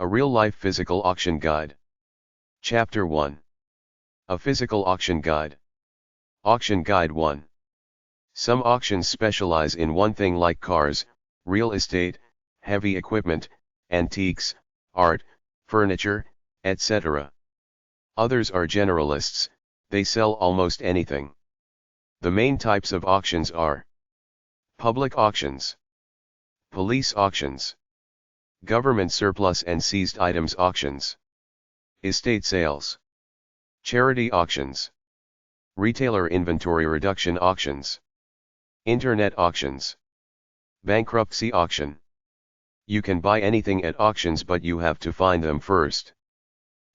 A real-life physical auction guide. Chapter 1. A physical auction guide. Auction Guide 1. Some auctions specialize in one thing like cars, real estate, heavy equipment, antiques, art, furniture, etc. Others are generalists, they sell almost anything. The main types of auctions are public auctions, police auctions, government surplus and seized items auctions, estate sales, charity auctions, retailer inventory reduction auctions, internet auctions, bankruptcy auction. You can buy anything at auctions, but you have to find them first.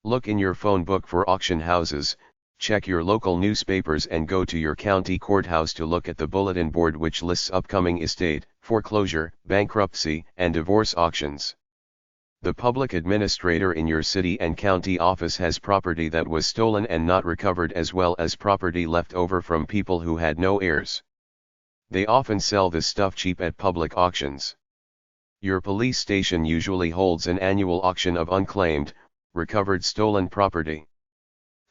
Look in your phone book for auction houses, check your local newspapers and go to your county courthouse to look at the bulletin board which lists upcoming estate, foreclosure, bankruptcy, and divorce auctions. The public administrator in your city and county office has property that was stolen and not recovered, as well as property left over from people who had no heirs. They often sell this stuff cheap at public auctions. Your police station usually holds an annual auction of unclaimed, recovered stolen property.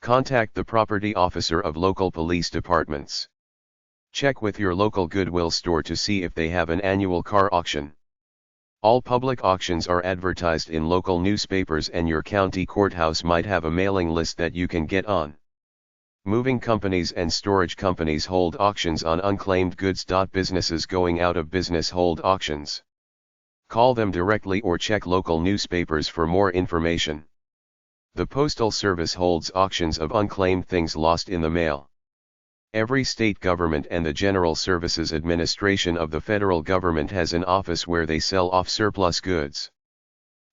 Contact the property officer of local police departments. Check with your local Goodwill store to see if they have an annual car auction. All public auctions are advertised in local newspapers, and your county courthouse might have a mailing list that you can get on. Moving companies and storage companies hold auctions on unclaimed goods. Businesses going out of business hold auctions. Call them directly or check local newspapers for more information. The Postal Service holds auctions of unclaimed things lost in the mail. Every state government and the General Services Administration of the federal government has an office where they sell off surplus goods.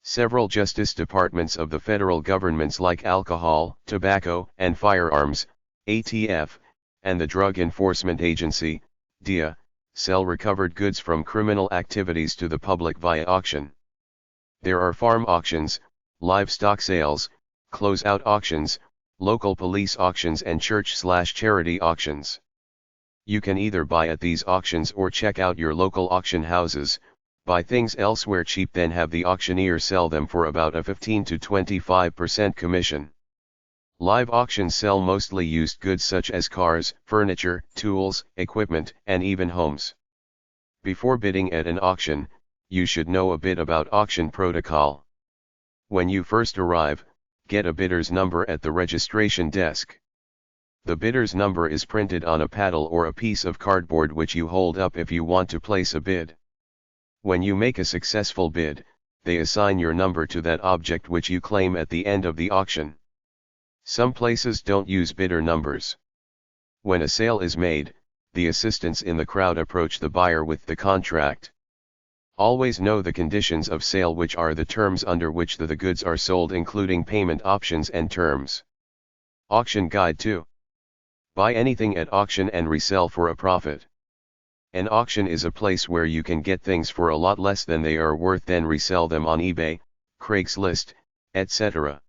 Several justice departments of the federal governments like Alcohol, Tobacco, and Firearms, ATF, and the Drug Enforcement Agency, DEA, sell recovered goods from criminal activities to the public via auction. There are farm auctions, livestock sales, closeout auctions, local police auctions, and church/charity auctions. You can either buy at these auctions or check out your local auction houses, buy things elsewhere cheap, then have the auctioneer sell them for about a 15 to 25% commission. Live auctions sell mostly used goods such as cars, furniture, tools, equipment, and even homes. Before bidding at an auction, you should know a bit about auction protocol. When you first arrive, get a bidder's number at the registration desk. The bidder's number is printed on a paddle or a piece of cardboard which you hold up if you want to place a bid. When you make a successful bid, they assign your number to that object which you claim at the end of the auction. Some places don't use bidder numbers. When a sale is made, the assistants in the crowd approach the buyer with the contract. Always know the conditions of sale, which are the terms under which the goods are sold, including payment options and terms. Auction Guide 2. Buy anything at auction and resell for a profit. An auction is a place where you can get things for a lot less than they are worth, then resell them on eBay, Craigslist, etc.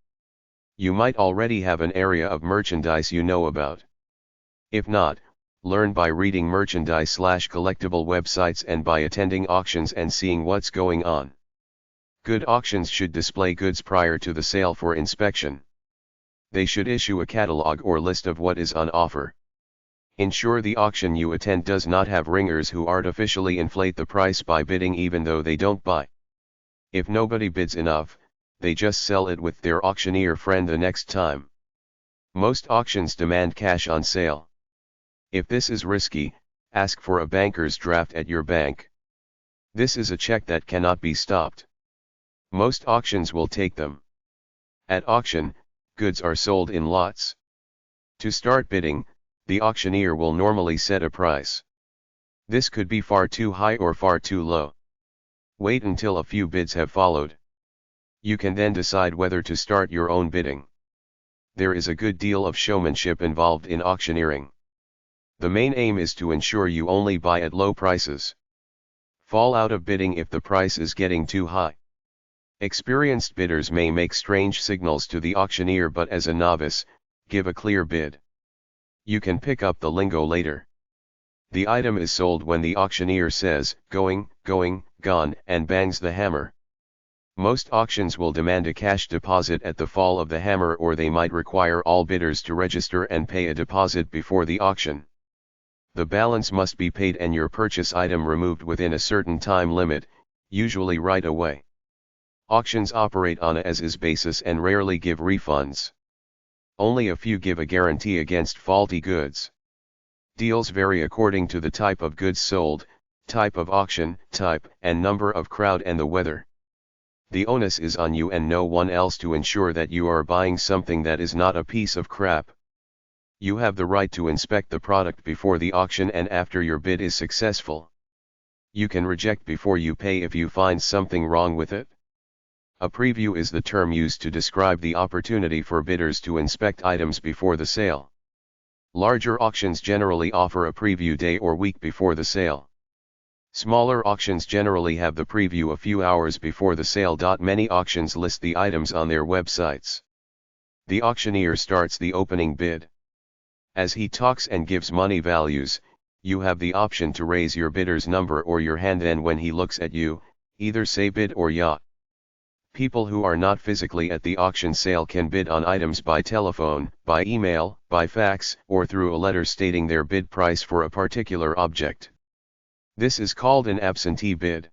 You might already have an area of merchandise you know about. If not, learn by reading merchandise/collectible websites and by attending auctions and seeing what's going on. Good auctions should display goods prior to the sale for inspection. They should issue a catalog or list of what is on offer. Ensure the auction you attend does not have ringers who artificially inflate the price by bidding even though they don't buy. If nobody bids enough, they just sell it with their auctioneer friend the next time. Most auctions demand cash on sale. If this is risky, ask for a banker's draft at your bank. This is a check that cannot be stopped. Most auctions will take them. At auction, goods are sold in lots. To start bidding, the auctioneer will normally set a price. This could be far too high or far too low. Wait until a few bids have followed. You can then decide whether to start your own bidding. There is a good deal of showmanship involved in auctioneering. The main aim is to ensure you only buy at low prices. Fall out of bidding if the price is getting too high. Experienced bidders may make strange signals to the auctioneer, but as a novice, give a clear bid. You can pick up the lingo later. The item is sold when the auctioneer says, going, gone, and bangs the hammer. Most auctions will demand a cash deposit at the fall of the hammer, or they might require all bidders to register and pay a deposit before the auction. The balance must be paid and your purchase item removed within a certain time limit, usually right away. Auctions operate on a as-is basis and rarely give refunds. Only a few give a guarantee against faulty goods. Deals vary according to the type of goods sold, type of auction, type and number of crowd, and the weather. The onus is on you and no one else to ensure that you are buying something that is not a piece of crap. You have the right to inspect the product before the auction and after your bid is successful. You can reject before you pay if you find something wrong with it. A preview is the term used to describe the opportunity for bidders to inspect items before the sale. Larger auctions generally offer a preview day or week before the sale. Smaller auctions generally have the preview a few hours before the sale. Many auctions list the items on their websites. The auctioneer starts the opening bid. As he talks and gives money values, you have the option to raise your bidder's number or your hand. Then when he looks at you, either say bid or yacht. People who are not physically at the auction sale can bid on items by telephone, by email, by fax, or through a letter stating their bid price for a particular object. This is called an absentee bid.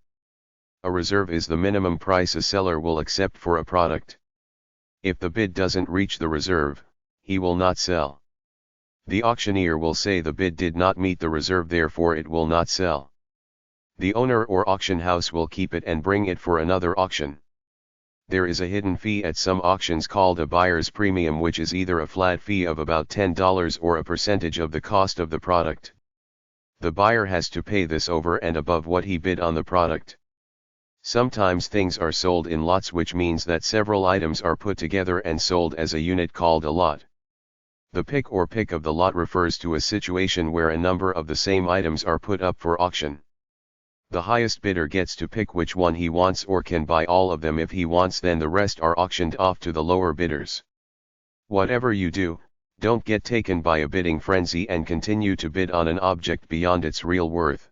A reserve is the minimum price a seller will accept for a product. If the bid doesn't reach the reserve, he will not sell. The auctioneer will say the bid did not meet the reserve, therefore it will not sell. The owner or auction house will keep it and bring it for another auction. There is a hidden fee at some auctions called a buyer's premium, which is either a flat fee of about $10 or a percentage of the cost of the product. The buyer has to pay this over and above what he bid on the product. Sometimes things are sold in lots, which means that several items are put together and sold as a unit called a lot. The pick or pick of the lot refers to a situation where a number of the same items are put up for auction. The highest bidder gets to pick which one he wants, or can buy all of them if he wants, then the rest are auctioned off to the lower bidders. Whatever you do, don't get taken by a bidding frenzy and continue to bid on an object beyond its real worth.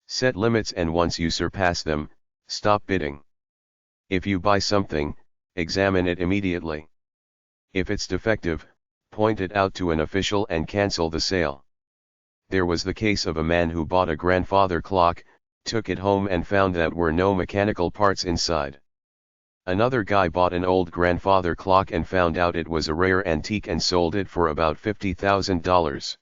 Set limits, and once you surpass them, stop bidding. If you buy something, examine it immediately. If it's defective, point it out to an official and cancel the sale. There was the case of a man who bought a grandfather clock, took it home and found that were no mechanical parts inside. Another guy bought an old grandfather clock and found out it was a rare antique and sold it for about $50,000.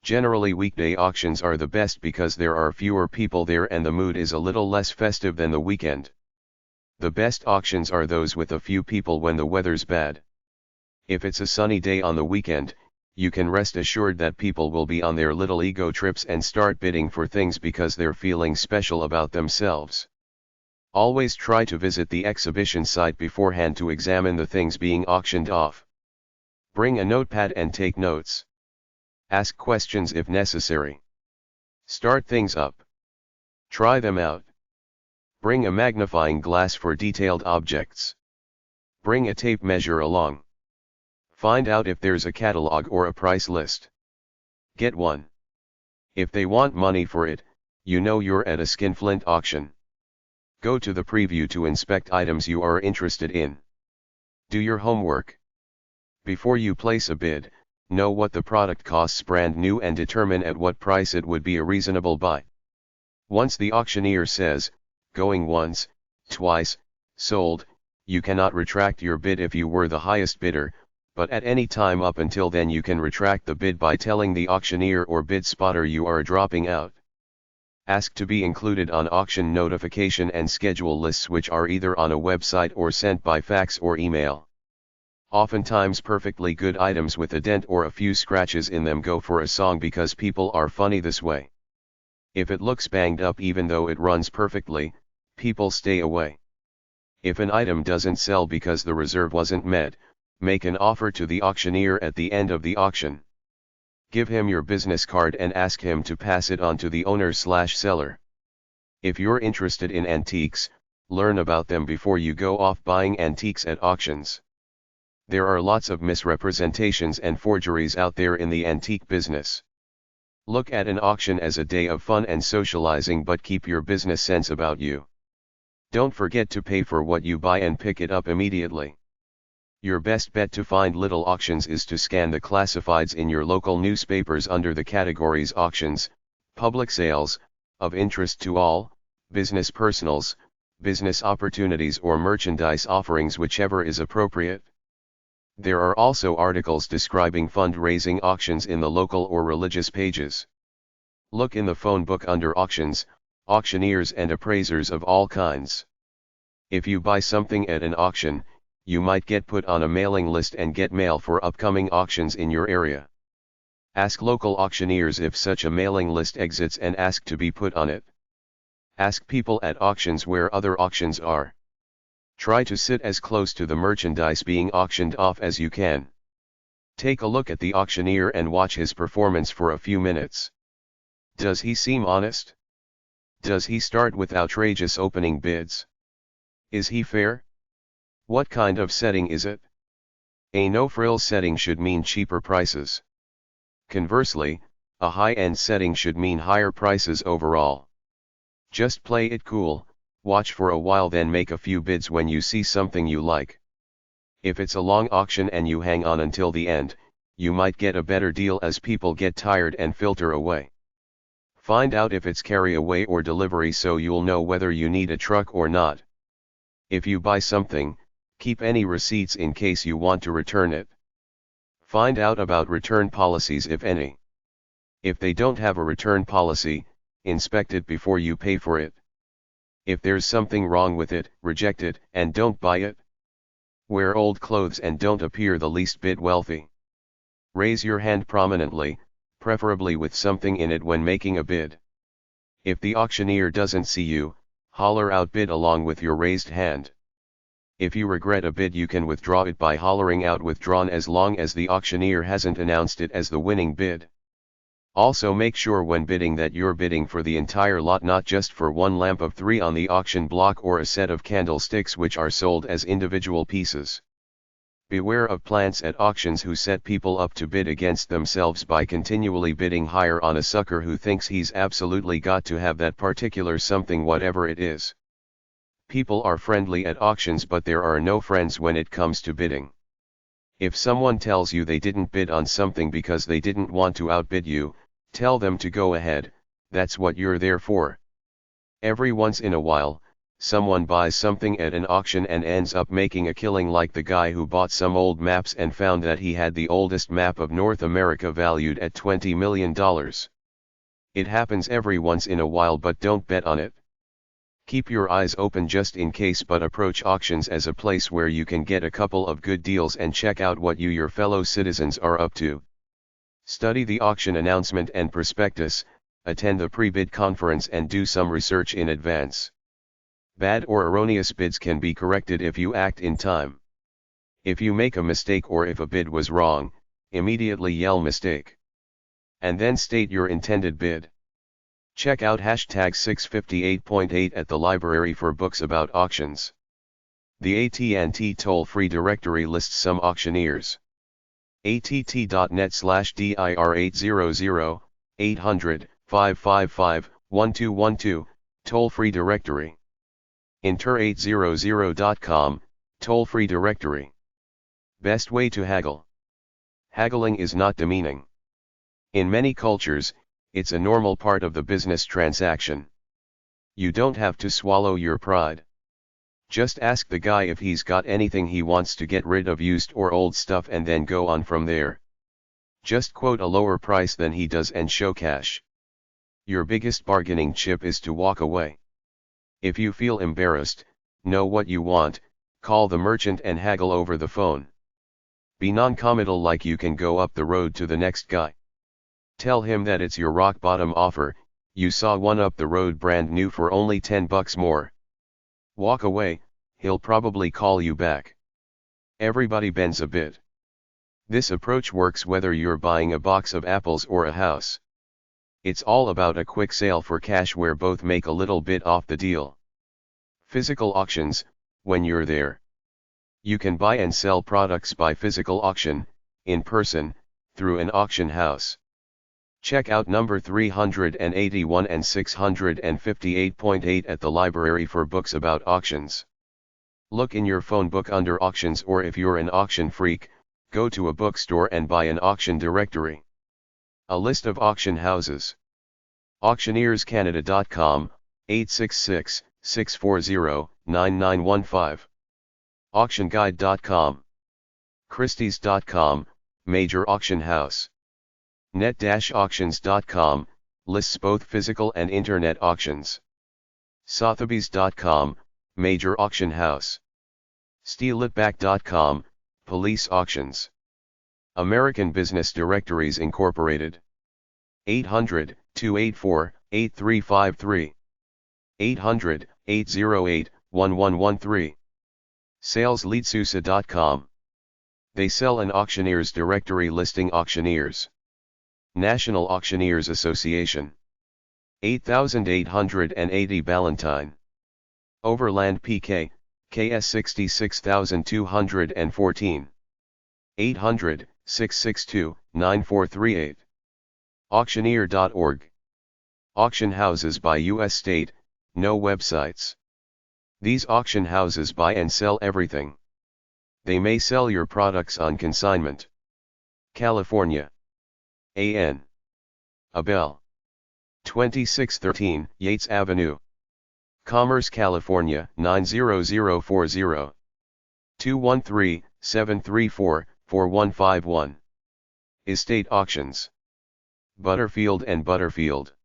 Generally, weekday auctions are the best because there are fewer people there and the mood is a little less festive than the weekend. The best auctions are those with a few people when the weather's bad. If it's a sunny day on the weekend, you can rest assured that people will be on their little ego trips and start bidding for things because they're feeling special about themselves. Always try to visit the exhibition site beforehand to examine the things being auctioned off. Bring a notepad and take notes. Ask questions if necessary. Start things up. Try them out. Bring a magnifying glass for detailed objects. Bring a tape measure along. Find out if there's a catalog or a price list. Get one. If they want money for it, you know you're at a skinflint auction. Go to the preview to inspect items you are interested in. Do your homework. Before you place a bid, know what the product costs brand new and determine at what price it would be a reasonable buy. Once the auctioneer says, going once, twice, sold, you cannot retract your bid if you were the highest bidder, but at any time up until then you can retract the bid by telling the auctioneer or bid spotter you are dropping out. Ask to be included on auction notification and schedule lists, which are either on a website or sent by fax or email. Oftentimes perfectly good items with a dent or a few scratches in them go for a song because people are funny this way. If it looks banged up even though it runs perfectly, people stay away. If an item doesn't sell because the reserve wasn't met, make an offer to the auctioneer at the end of the auction. Give him your business card and ask him to pass it on to the owner/seller. If you're interested in antiques, learn about them before you go off buying antiques at auctions. There are lots of misrepresentations and forgeries out there in the antique business. Look at an auction as a day of fun and socializing, but keep your business sense about you. Don't forget to pay for what you buy and pick it up immediately. Your best bet to find little auctions is to scan the classifieds in your local newspapers under the categories auctions, public sales, of interest to all, business personals, business opportunities or merchandise offerings, whichever is appropriate. There are also articles describing fundraising auctions in the local or religious pages. Look in the phone book under auctions, auctioneers and appraisers of all kinds. If you buy something at an auction, you might get put on a mailing list and get mail for upcoming auctions in your area. Ask local auctioneers if such a mailing list exists and ask to be put on it. Ask people at auctions where other auctions are. Try to sit as close to the merchandise being auctioned off as you can. Take a look at the auctioneer and watch his performance for a few minutes. Does he seem honest? Does he start with outrageous opening bids? Is he fair? What kind of setting is it? A no-frills setting should mean cheaper prices. Conversely, a high-end setting should mean higher prices overall. Just play it cool, watch for a while, then make a few bids when you see something you like. If it's a long auction and you hang on until the end, you might get a better deal as people get tired and filter away. Find out if it's carry away or delivery so you'll know whether you need a truck or not. If you buy something, keep any receipts in case you want to return it. Find out about return policies if any. If they don't have a return policy, inspect it before you pay for it. If there's something wrong with it, reject it and don't buy it. Wear old clothes and don't appear the least bit wealthy. Raise your hand prominently, preferably with something in it when making a bid. If the auctioneer doesn't see you, holler out bid along with your raised hand. If you regret a bid, you can withdraw it by hollering out withdrawn as long as the auctioneer hasn't announced it as the winning bid. Also make sure when bidding that you're bidding for the entire lot, not just for one lamp of 3 on the auction block or a set of candlesticks which are sold as individual pieces. Beware of plants at auctions who set people up to bid against themselves by continually bidding higher on a sucker who thinks he's absolutely got to have that particular something, whatever it is. People are friendly at auctions, but there are no friends when it comes to bidding. If someone tells you they didn't bid on something because they didn't want to outbid you, tell them to go ahead, that's what you're there for. Every once in a while, someone buys something at an auction and ends up making a killing, like the guy who bought some old maps and found that he had the oldest map of North America valued at $20 million. It happens every once in a while, but don't bet on it. Keep your eyes open just in case, but approach auctions as a place where you can get a couple of good deals and check out what your fellow citizens are up to. Study the auction announcement and prospectus, attend the pre-bid conference and do some research in advance. Bad or erroneous bids can be corrected if you act in time. If you make a mistake or if a bid was wrong, immediately yell mistake. And then state your intended bid. Check out hashtag 658.8 at the library for books about auctions. The AT&T toll-free directory lists some auctioneers. att.net/dir800 800 555 1212, toll-free directory. Inter800.com, toll-free directory. Best way to haggle. Haggling is not demeaning. In many cultures, it's a normal part of the business transaction. You don't have to swallow your pride. Just ask the guy if he's got anything he wants to get rid of, used or old stuff, and then go on from there. Just quote a lower price than he does and show cash. Your biggest bargaining chip is to walk away. If you feel embarrassed, know what you want, call the merchant and haggle over the phone. Be non-committal, like you can go up the road to the next guy. Tell him that it's your rock bottom offer, you saw one up the road brand new for only $10 more. Walk away, he'll probably call you back. Everybody bends a bit. This approach works whether you're buying a box of apples or a house. It's all about a quick sale for cash where both make a little bit off the deal. Physical auctions, when you're there. You can buy and sell products by physical auction, in person, through an auction house. Check out number 381 and 658.8 at the library for books about auctions. Look in your phone book under auctions, or if you're an auction freak, go to a bookstore and buy an auction directory. A list of auction houses. Auctioneerscanada.com, 866-640-9915. Auctionguide.com. Christie's.com, major auction house. Net-auctions.com, lists both physical and internet auctions. Sotheby's.com, major auction house. SteelItBack.com, police auctions. American Business Directories Incorporated. 800-284-8353. 800-808-1113. SalesLeadSousa.com. They sell an auctioneer's directory listing auctioneers. National Auctioneers Association. 8880 Ballantine. Overland PK, KS 66214. 800-662-9438. Auctioneer.org. Auction houses by U.S. state, no websites. These auction houses buy and sell everything. They may sell your products on consignment. California. A.N. Abel. 2613 Yates Avenue. Commerce, California 90040. 213-734-4151. Estate Auctions. Butterfield and Butterfield.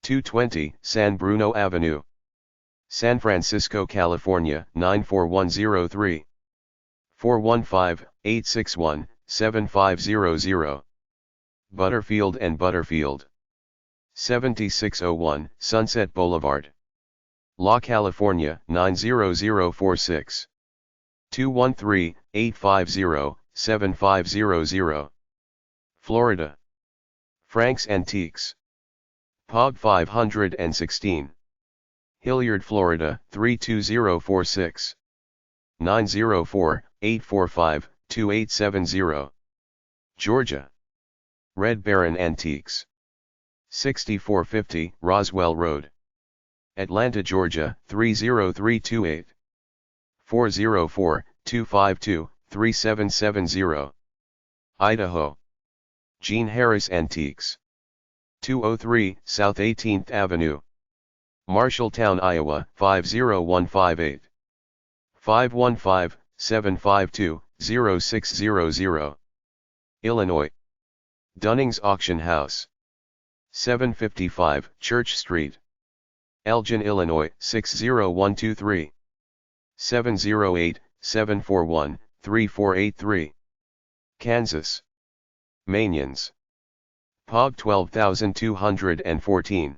220 San Bruno Avenue. San Francisco, California 94103. 415-861-7500. Butterfield and Butterfield. 7601 Sunset Boulevard. La California 90046. 213-850-7500. Florida. Frank's Antiques. Pub 516. Hilliard, Florida 32046. 904-845-2870. Georgia. Red Baron Antiques. 6450 Roswell Road. Atlanta, Georgia 30328. 404-252-3770. Idaho. Gene Harris Antiques. 203 South 18th Avenue. Marshalltown, Iowa 50158. 515-752-0600. Illinois. Dunning's Auction House. 755 Church Street. Elgin, Illinois 60123. 708-741-3483. Kansas. Manions. Pub 12214.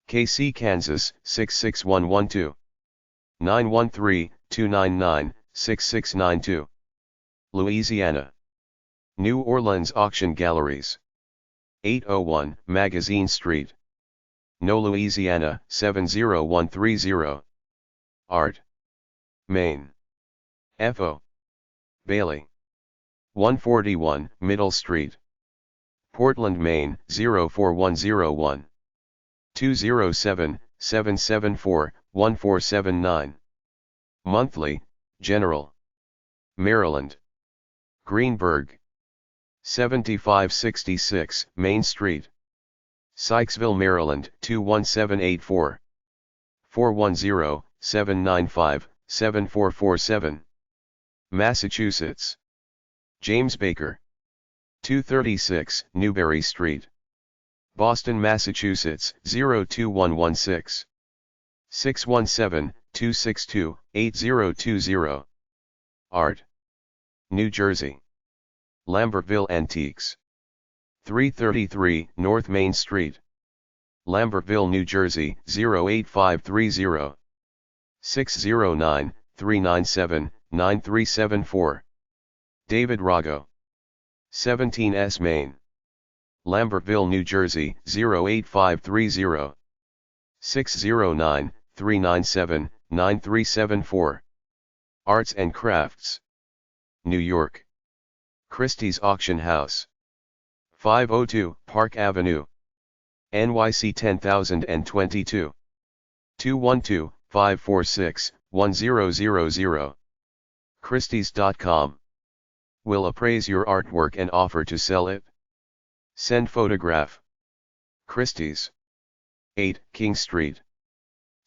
KC, Kansas 66112. 913-299-6692. Louisiana. New Orleans Auction Galleries. 801 Magazine Street. No, Louisiana 70130. Art. Maine. F.O. Bailey. 141 Middle Street. Portland, Maine 04101. 207-774-1479. Monthly, General. Maryland. Greenberg. 7566 Main Street. Sykesville, Maryland 21784. 410-795-7447. Massachusetts. James Baker. 236 Newbury Street. Boston, Massachusetts 02116. 617-262-8020. Art. New Jersey. Lambertville Antiques. 333 North Main Street. Lambertville, New Jersey 08530. 609-397-9374. David Rago. 17S Main. Lambertville, New Jersey 08530. 609-397-9374. Arts and Crafts. New York. Christie's Auction House. 502 Park Avenue, NYC 10022. 212-546-1000. Christie's.com. Will appraise your artwork and offer to sell it. Send photograph. Christie's. 8 King Street,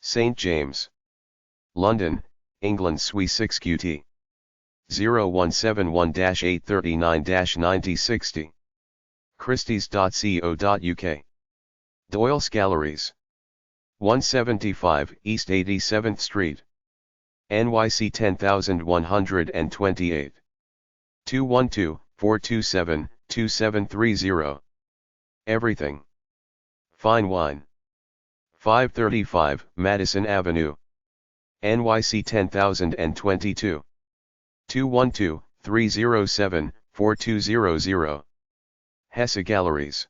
St. James, London, England SW6QT. 0171-839-9060. Christie's.co.uk. Doyle's Galleries. 175 East 87th Street, NYC 10128. 212-427-2730. Everything. Fine Wine. 535 Madison Avenue, NYC 10022. 212-307-4200. Hesse Galleries.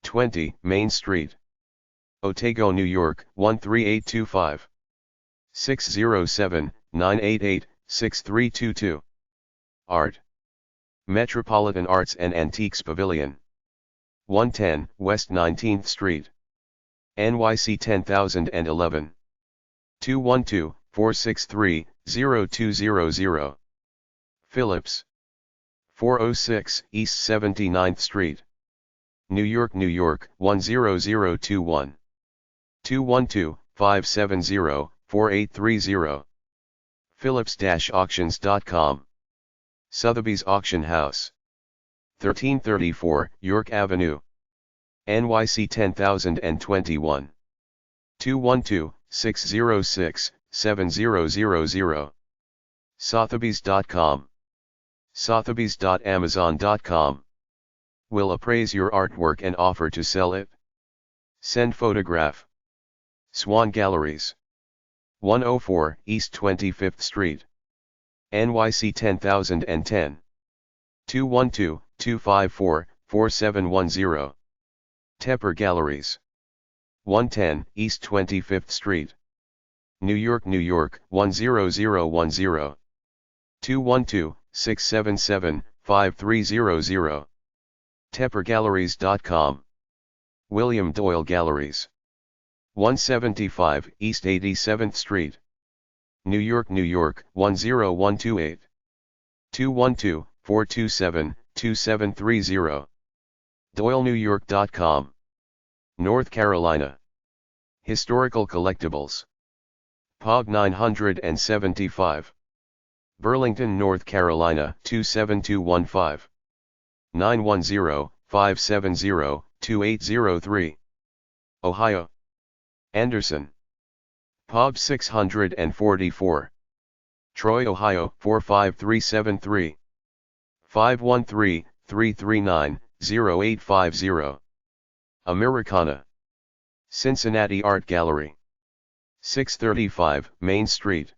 20 Main Street, Otago, New York 13825. 607-988-6322. Art. Metropolitan Arts and Antiques Pavilion. 110 West 19th Street, NYC 10011. 212-463-0200. Phillips. 406 East 79th Street, New York, New York 10021. 212-570-4830. Phillips-auctions.com. Sotheby's Auction House. 1334 York Avenue, NYC 10021. 212-606-7000. Sotheby's.com. Sotheby's.amazon.com. Will appraise your artwork and offer to sell it. Send photograph. Swan Galleries. 104 East 25th Street, NYC 10010. 212-254-4710. Tepper Galleries. 110 East 25th Street, New York, New York 10010. 212-677-5300. Teppergalleries.com. William Doyle Galleries. 175 East 87th Street, New York, New York 10128. 212-427-2730. DoyleNewYork.com. North Carolina. Historical Collectibles. POG 975. Burlington, North Carolina 27215. 910-570-2803. Ohio. Anderson. POB 644. Troy, Ohio 45373. 513-339-0850. Americana. Cincinnati Art Gallery. 635 Main Street,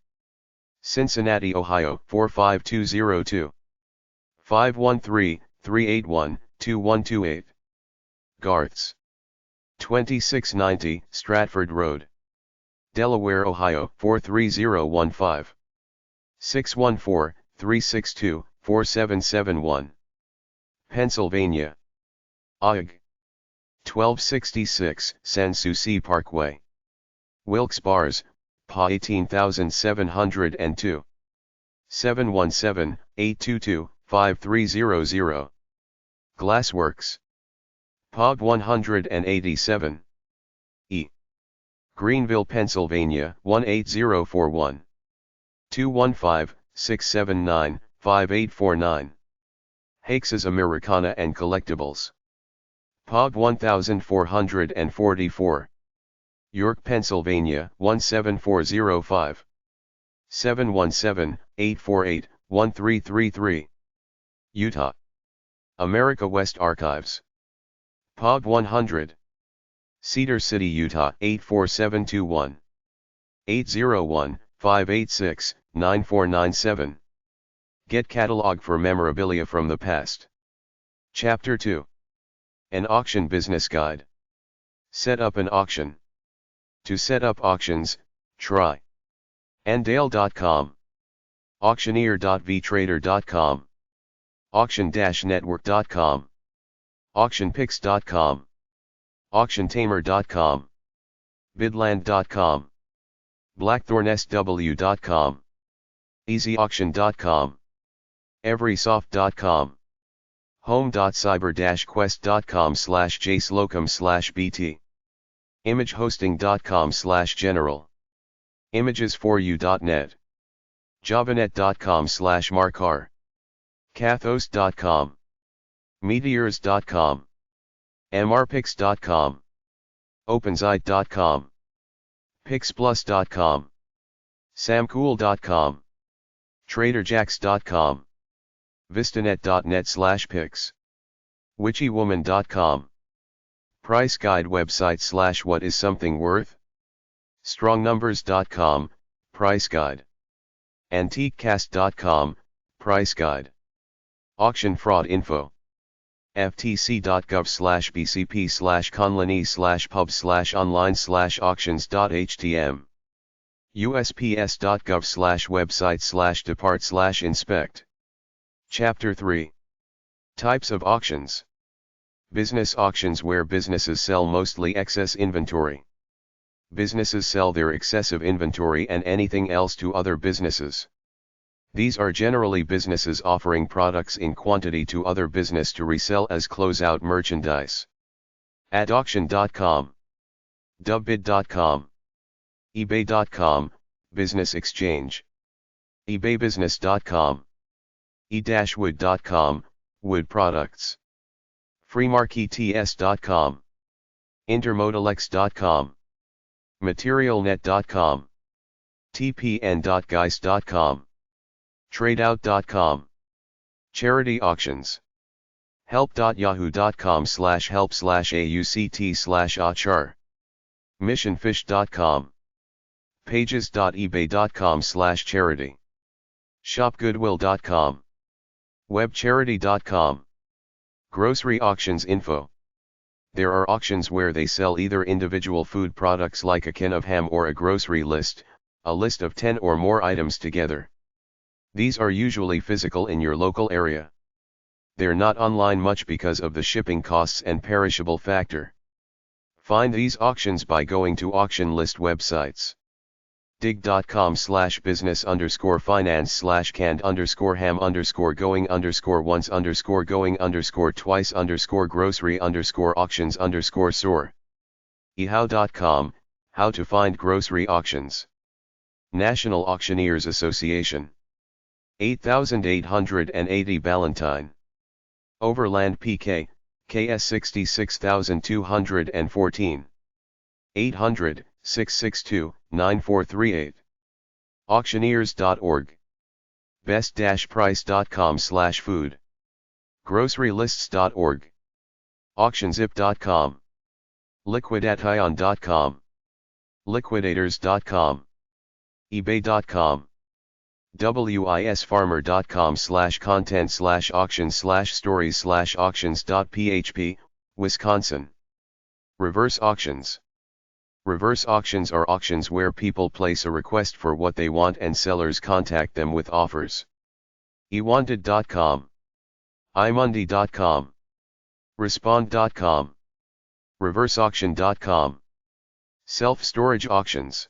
Cincinnati, Ohio 45202. 513-381-2128. Garth's. 2690 Stratford Road, Delaware, Ohio 43015. 614-362-4771. Pennsylvania. AUG. 1266 Sans Souci Parkway, Wilkes Bars, PA 18702. 717-822-5300. Glassworks. POG 187. E. Greenville, Pennsylvania 18041. 215-679-5849. Hakes' Americana and Collectibles. POG 1444. York, Pennsylvania 17405. 717-848-1333. Utah. America West Archives. POG 100. Cedar City, Utah 84721. 801-586-9497. Get catalog for memorabilia from the past. Chapter 2. An Auction Business Guide. Set up an auction. To set up auctions, try Andale.com, Auctioneer.vtrader.com, Auction-network.com. AuctionPix.com, AuctionTamer.com, Bidland.com, BlackthornSW.com, EasyAuction.com, Everysoft.com, home.cyber-quest.com/jacelocum/bt, imagehosting.com/general, images4u.net, javanet.com/markar, cathos.com, meteors.com, mrpix.com, opensite.com, pixplus.com, samcool.com, traderjacks.com, vistanet.net/pix, witchywoman.com, price guide website /what is something worth, strongnumbers.com, price guide, antiquecast.com, price guide, auction fraud info, ftc.gov/bcp/conlani/pub/online/auctions.htm, usps.gov/website/depart/inspect. Chapter 3. Types of auctions. Business auctions, where businesses sell mostly excess inventory. Businesses sell their excessive inventory and anything else to other businesses. These are generally businesses offering products in quantity to other business to resell as closeout merchandise. At auction.com, dubbid.com, ebay.com, business exchange, ebaybusiness.com, e-wood.com, wood products, freemarkets.com, intermodalex.com, materialnet.com, tpn.geist.com, tradeout.com, charity auctions, help.yahoo.com/help/auct/achar, missionfish.com, pages.ebay.com/charity, shopgoodwill.com, webcharity.com, grocery auctions info. There are auctions where they sell either individual food products like a can of ham, or a grocery list, a list of 10 or more items together. These are usually physical in your local area. They're not online much because of the shipping costs and perishable factor. Find these auctions by going to auction list websites. dig.com/business_finance/canned_ham_going_once_twice_grocery_auctions_soar. ehow.com, how to find grocery auctions. National Auctioneers Association. 8880 Ballantine. Overland PK, KS 66214. 800-662-9438. Auctioneers.org. best-price.com/food. Grocerylists.org. Auctionzip.com. Liquidation.com. Liquidators.com. ebay.com. wisfarmer.com/content/auctions/stories/auctions.php, Wisconsin. Reverse auctions. Reverse auctions are auctions where people place a request for what they want and sellers contact them with offers. ewanted.com. imundi.com. respond.com. reverseauction.com. Self-storage auctions.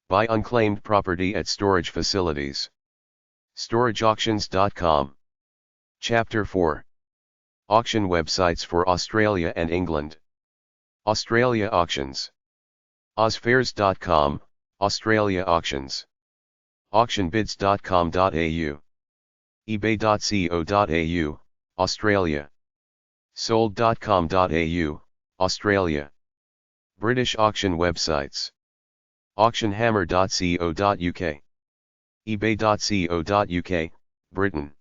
Buy unclaimed property at storage facilities. storageauctions.com. Chapter 4. Auction websites for Australia and England. Australia auctions. Ozfairs.com, Australia auctions. Auctionbids.com.au. ebay.co.au, Australia. sold.com.au, Australia. British auction websites. Auctionhammer.co.uk. ebay.co.uk, Britain.